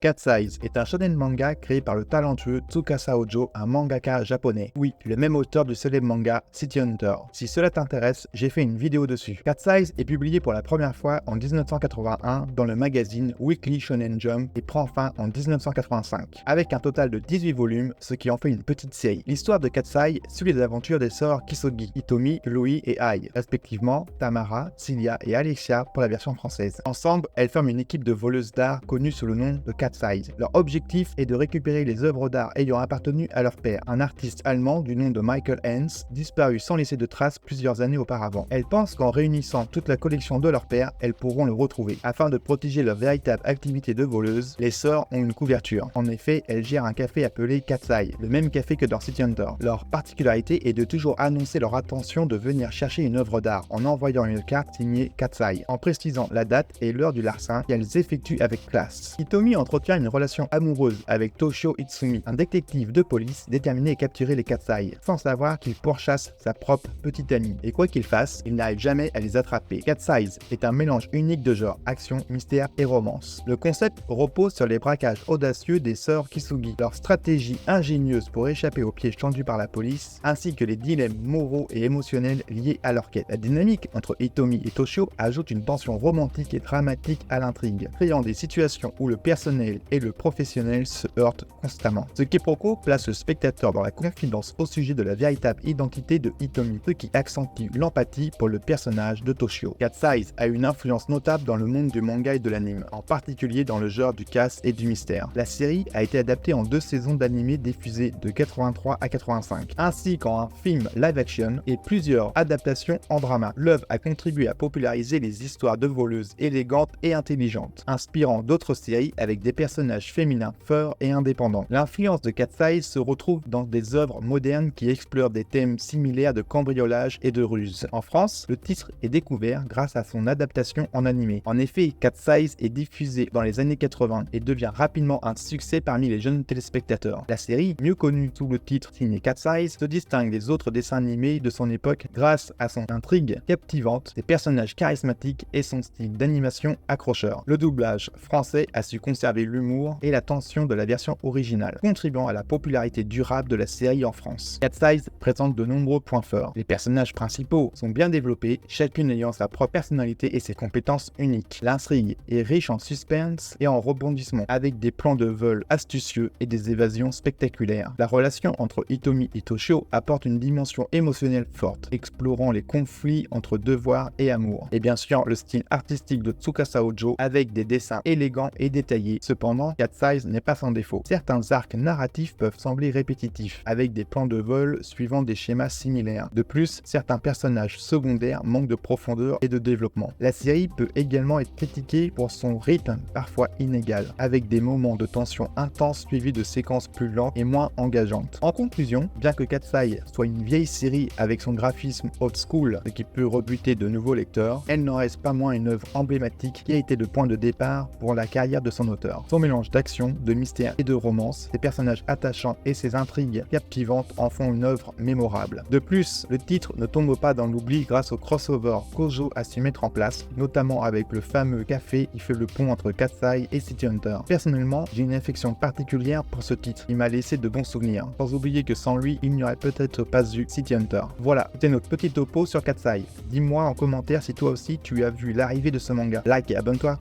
Cat's Eyes est un shonen manga créé par le talentueux Tsukasa Ojo, un mangaka japonais. Oui, le même auteur du célèbre manga City Hunter. Si cela t'intéresse, j'ai fait une vidéo dessus. Cat's Eyes est publié pour la première fois en 1981 dans le magazine Weekly Shonen Jump et prend fin en 1985, avec un total de 18 volumes, ce qui en fait une petite série. L'histoire de Cat's Eyes suit les aventures des sœurs Kisogi, Hitomi, Louis et Ai, respectivement Tamara, Cilia et Alexia pour la version française. Ensemble, elles forment une équipe de voleuses d'art connue sous le nom de Cat's Eyes. Leur objectif est de récupérer les œuvres d'art ayant appartenu à leur père, un artiste allemand du nom de Michael Hens, disparu sans laisser de traces plusieurs années auparavant. Elles pensent qu'en réunissant toute la collection de leur père, elles pourront le retrouver. Afin de protéger leur véritable activité de voleuse, les sœurs ont une couverture. En effet, elles gèrent un café appelé Cat's Eye, le même café que dans City Hunter. Leur particularité est de toujours annoncer leur intention de venir chercher une œuvre d'art en envoyant une carte signée Cat's Eye, en précisant la date et l'heure du larcin qu'elles effectuent avec classe. Hitomi entretient une relation amoureuse avec Toshio Itsumi, un détective de police déterminé à capturer les Cat's Eye, sans savoir qu'il pourchasse sa propre petite amie. Et quoi qu'il fasse, il n'arrive jamais à les attraper. Cat's Eyes est un mélange unique de genres action, mystère et romance. Le concept repose sur les braquages audacieux des sœurs Kisugi, leur stratégie ingénieuse pour échapper aux pièges tendus par la police, ainsi que les dilemmes moraux et émotionnels liés à leur quête. La dynamique entre Hitomi et Toshio ajoute une tension romantique et dramatique à l'intrigue, créant des situations où le personnel et le professionnel se heurtent constamment. Ce quiproquo place le spectateur dans la confidence au sujet de la véritable identité de Hitomi, ce qui accentue l'empathie pour le personnage de Toshio. Cat's Eyes a une influence notable dans le monde du manga et de l'anime, en particulier dans le genre du casse et du mystère. La série a été adaptée en 2 saisons d'anime diffusées de 83 à 85, ainsi qu'en un film live action et plusieurs adaptations en drama. L'œuvre a contribué à populariser les histoires de voleuses élégantes et intelligentes, inspirant d'autres séries avec des personnages féminins forts et indépendants. L'influence de Cat's Eyes se retrouve dans des œuvres modernes qui explorent des thèmes similaires de cambriolage et de ruse. En France, le titre est découvert grâce à son adaptation en animé. En effet, Cat's Eyes est diffusé dans les années 80 et devient rapidement un succès parmi les jeunes téléspectateurs. La série, mieux connue sous le titre signé Cat's Eyes, se distingue des autres dessins animés de son époque grâce à son intrigue captivante, ses personnages charismatiques et son style d'animation accrocheur. Le doublage français a su conserver l'humour et la tension de la version originale, contribuant à la popularité durable de la série en France. Cat's Eyes présente de nombreux points forts. Les personnages principaux sont bien développés, chacune ayant sa propre personnalité et ses compétences uniques. L'intrigue est riche en suspense et en rebondissements, avec des plans de vol astucieux et des évasions spectaculaires. La relation entre Hitomi et Toshio apporte une dimension émotionnelle forte, explorant les conflits entre devoir et amour. Et bien sûr, le style artistique de Tsukasa Ojo, avec des dessins élégants et détaillés. Cependant, Cat's Eyes n'est pas sans défaut. Certains arcs narratifs peuvent sembler répétitifs, avec des plans de vol suivant des schémas similaires. De plus, certains personnages secondaires manquent de profondeur et de développement. La série peut également être critiquée pour son rythme parfois inégal, avec des moments de tension intense suivis de séquences plus lentes et moins engageantes. En conclusion, bien que Cat's Eyes soit une vieille série avec son graphisme old school, ce qui peut rebuter de nouveaux lecteurs, elle n'en reste pas moins une œuvre emblématique qui a été le point de départ pour la carrière de son auteur. Son mélange d'action, de mystère et de romance, ses personnages attachants et ses intrigues captivantes en font une œuvre mémorable. De plus, le titre ne tombe pas dans l'oubli grâce au crossover qu'Ojo a su mettre en place, notamment avec le fameux café qui fait le pont entre Cat's Eyes et City Hunter. Personnellement, j'ai une affection particulière pour ce titre, il m'a laissé de bons souvenirs, sans oublier que sans lui, il n'y aurait peut-être pas eu City Hunter. Voilà, c'était notre petit topo sur Cat's Eyes. Dis-moi en commentaire si toi aussi tu as vu l'arrivée de ce manga. Like et abonne-toi.